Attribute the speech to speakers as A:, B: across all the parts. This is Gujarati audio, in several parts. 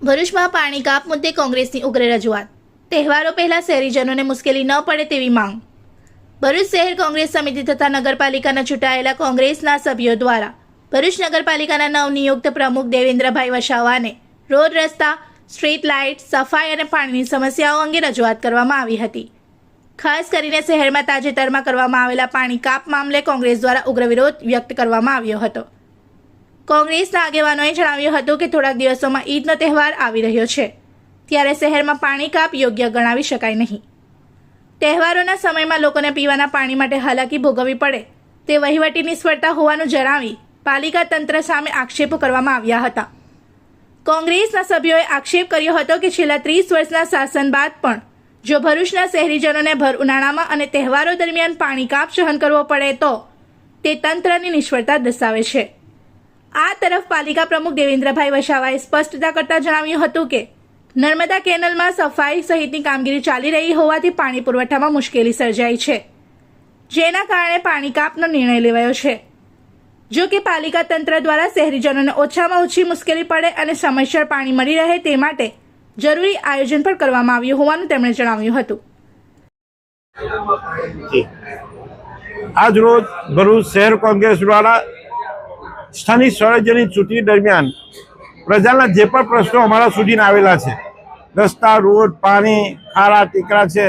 A: ભરૂચમાં પાણી કાપ મુદ્દે કોંગ્રેસની ઉગ્ર રજૂઆત. તહેવારો પહેલા શહેરીજનોને મુશ્કેલી ન પડે તેવી માંગ. ભરૂચ શહેર કોંગ્રેસ સમિતિ તથા નગરપાલિકાના ચૂંટાયેલા કોંગ્રેસના સભ્યો દ્વારા ભરૂચ નગરપાલિકાના નવનિયુક્ત પ્રમુખ દેવેન્દ્રભાઈ વસાવાને રોડ રસ્તા, સ્ટ્રીટ લાઇટ, સફાઈ અને પાણીની સમસ્યાઓ અંગે રજૂઆત કરવામાં આવી હતી. ખાસ કરીને શહેરમાં તાજેતરમાં કરવામાં આવેલા પાણી કાપ મામલે કોંગ્રેસ દ્વારા ઉગ્ર વિરોધ વ્યક્ત કરવામાં આવ્યો હતો. કોંગ્રેસના આગેવાનોએ જણાવ્યું હતું કે થોડાક દિવસોમાં ઈદનો તહેવાર આવી રહ્યો છે, ત્યારે શહેરમાં પાણી કાપ યોગ્ય ગણાવી શકાય નહીં. તહેવારોના સમયમાં લોકોને પીવાના પાણી માટે હાલાકી ભોગવવી પડે તે વહીવટી નિષ્ફળતા હોવાનું જણાવી પાલિકા તંત્ર સામે આક્ષેપો કરવામાં આવ્યા હતા. કોંગ્રેસના સભ્યોએ આક્ષેપ કર્યો હતો કે છેલ્લા 30 વર્ષના શાસન બાદ પણ જો ભરૂચના શહેરીજનોને ભર ઉનાળામાં અને તહેવારો દરમિયાન પાણી કાપ સહન કરવો પડે તો તે તંત્રની નિષ્ફળતા દર્શાવે છે. આ તરફ પાલિકા પ્રમુખ દેવેન્દ્રભાઈ વસાવાએ સ્પષ્ટતા કરતા જણાવ્યું હતું કે નર્મદા કેનલમાં સફાઈ સહિતની કામગીરી ચાલી રહી હોવાથી પાણી પુરવઠામાં મુશ્કેલી સર્જાઈ છે, જેના કારણે પાણી કાપનો નિર્ણય લેવાયો છે. જો કે પાલિકા તંત્ર દ્વારા શહેરીજનોને ઓછામાં ઓછી મુશ્કેલી પડે અને સમયસર પાણી મળી રહે તે માટે જરૂરી આયોજન પણ કરવામાં આવ્યું હોવાનું તેમણે જણાવ્યું હતું.
B: આજ રોજ ભરૂચ શહેર કોંગ્રેસ દ્વારા સ્થાનિક સ્વરાજ્યની ચૂંટણી દરમિયાન પ્રજાના જે પણ પ્રશ્નો અમારા સુધી આવેલા છે, રસ્તા, રોડ, પાણી, ખારા ટીકરા છે,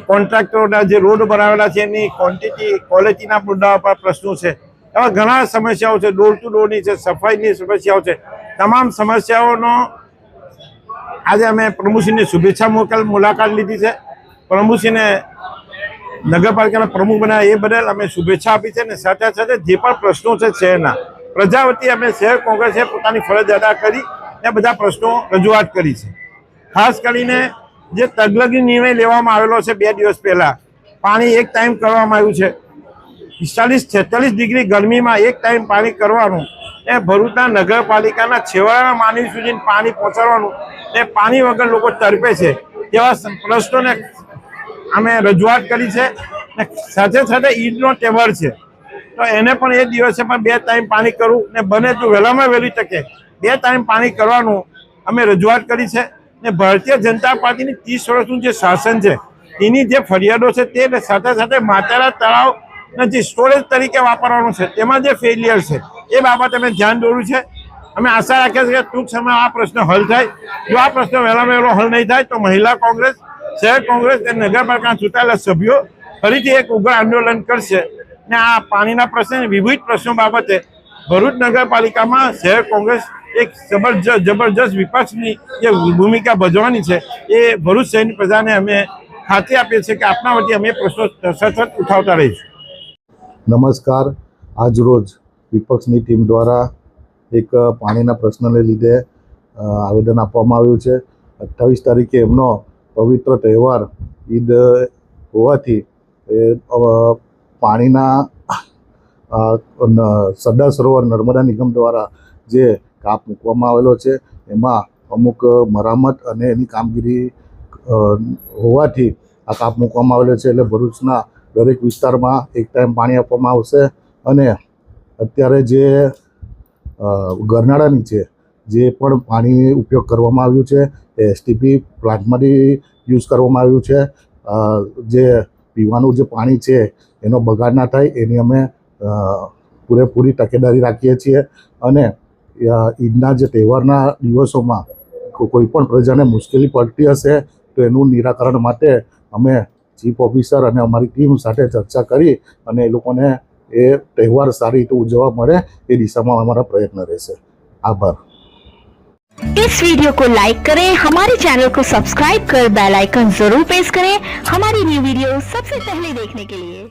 B: કોન્ટ્રાક્ટરોના જે રોડ બનાવેલા છે એની ક્વોન્ટિટી, ક્વોલિટીના મુદ્દાઓ પર પ્રશ્નો છે, એવા ઘણા સમસ્યાઓ છે. ડોર ટુ ડોરની છે, સફાઈની સમસ્યાઓ છે. તમામ સમસ્યાઓનો આજે અમે પ્રમુખશ્રીની શુભેચ્છા મુલાકાત લીધી છે. પ્રમુખશ્રીને નગરપાલિકાના પ્રમુખ બનાવ્યા એ બદલ અમે શુભેચ્છા આપી છે. અને સાથે સાથે જે પણ પ્રશ્નો છે શહેરના પ્રજા વતી અમે શહેર કોંગ્રેસે પોતાની ફરજ અદા કરી એ બધા પ્રશ્નો રજૂઆત કરી છે. ખાસ કરીને જે તગલગી નિર્ણય લેવામાં આવેલો છે 2 દિવસ પહેલા, પાણી એક ટાઈમ કરવામાં આવ્યું છે. 45-46 ડિગ્રી ગરમીમાં એક ટાઈમ પાણી કરવાનું, એ ભરૂચના નગરપાલિકાના છેવાડાના માનવી સુધી પાણી પહોંચાડવાનું, એ પાણી વગર લોકો તરપે છે તેવા પ્રશ્નોને અમે રજૂઆત કરી છે. સાથે સાથે ઈદનો તહેવાર છે તો એને પણ એ દિવસે પણ 2 ટાઈમ પાણી કરવું ને બને તો વહેલામાં વહેલી તકે 2 ટાઈમ પાણી કરવાનું અમે રજૂઆત કરી છે. ને ભારતીય જનતા પાર્ટીની 30 વર્ષનું જે શાસન છે એની જે ફરિયાદો છે તે સાથે સાથે માતારા તળાવને જે સ્ટોરેજ તરીકે વાપરવાનું છે તેમાં જે ફેલિયર છે એ બાબત અમે ધ્યાન દોર્યું છે. અમે આશા રાખીએ છીએ કે ટૂંક સમયમાં આ પ્રશ્ન હલ થાય. જો આ પ્રશ્ન વહેલામાં વહેલો હલ નહીં થાય તો મહિલા કોંગ્રેસ, શહેર કોંગ્રેસ અને નગરપાલિકાના ચૂંટાયેલા સભ્યો ફરીથી એક ઉગ્ર આંદોલન કરશે. ને આ પાણીના પ્રશ્ન, વિવિધ પ્રશ્નો બાબતે ભરૂચ નગરપાલિકામાં શહેર કોંગ્રેસ એક જબરજસ્ત વિપક્ષની જે ભૂમિકા ભજવવાની છે એ ભરૂચ શહેરની પ્રજાને અમે ખાતરી આપીએ છીએ કે આપના વતી અમે પ્રશ્નો સતત ઉઠાવતા રહીશું.
C: નમસ્કાર. આજરોજ વિપક્ષની ટીમ દ્વારા એક પાણીના પ્રશ્નને લીધે આવેદન આપવામાં આવ્યું છે. 28 તારીખે એમનો પવિત્ર તહેવાર ઈદ હોવાથી પાણીના સરદાર સરોવર નર્મદા નિગમ દ્વારા જે કાપ મૂકવામાં આવેલો છે એમાં અમુક મરામત અને એની કામગીરી હોવાથી આ કાપ મૂકવામાં આવેલો છે. એટલે ભરૂચના દરેક વિસ્તારમાં એક ટાઈમ પાણી આપવામાં આવશે. અને અત્યારે જે ગરનાળા નીચે જે પણ પાણી ઉપયોગ કરવામાં આવ્યું છે એ એસટીપી પ્લાન્ટમાંથી યુઝ કરવામાં આવ્યું છે. જે પીવાનું જે પાણી છે એનો બગાડ ના થાય એની અમે પૂરેપૂરી તકેદારી રાખીએ છીએ. અને ઈદના જે તહેવારના દિવસોમાં કોઈ પણ પ્રજાને મુશ્કેલી પડતી હશે તો એનું નિરાકરણ માટે અમે ચીફ ઓફિસર અને અમારી ટીમ સાથે ચર્ચા કરી અને એ લોકોને એ તહેવાર સારી રીતે ઉજવવા મળે એ દિશામાં અમારા પ્રયત્ન રહેશે. आभार.
D: इस वीडियो को लाइक करें, हमारे चैनल को सब्सक्राइब कर बेल आइकन जरूर प्रेस करें हमारी न्यू वीडियो सबसे पहले देखने के लिए.